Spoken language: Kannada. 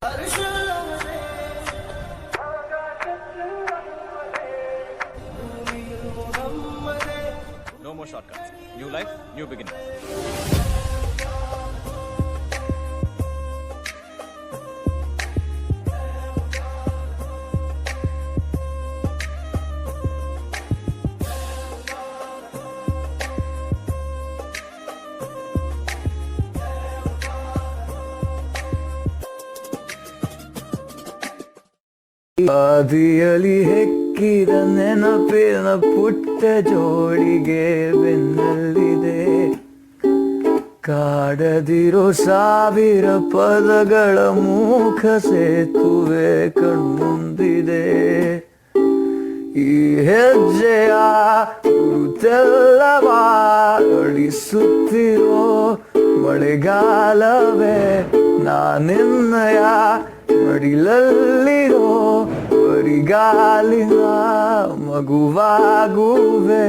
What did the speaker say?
No more shortcuts. New life, new beginning. ಆದಿಯಲಿ ಹೆಕ್ಕಿದ ನೆನಪಿನ ಪುಟ್ಟ ಜೋಳಿಗೆ ಬೆನ್ನಲ್ಲಿದೆ. ಕಾಡದಿರೋ ಸಾವಿರ ಪದಗಳ ಮೂಕ ಸೇತುವೆ ಕಣ್ಮುಂದಿದೆ. ಈ ಹೆಜ್ಜೆಯ ಗುರುತೆಲ್ಲವ ಅಳಿಸುತ್ತಿರೋ ಮಳೆಗಾಲವೇ ನಾನಿನ್ನಯ ಮಡಿಲಲ್ಲಿರೋ ಬರಿಗಾಲಿನ ಮಗುವಾಗುವೆ.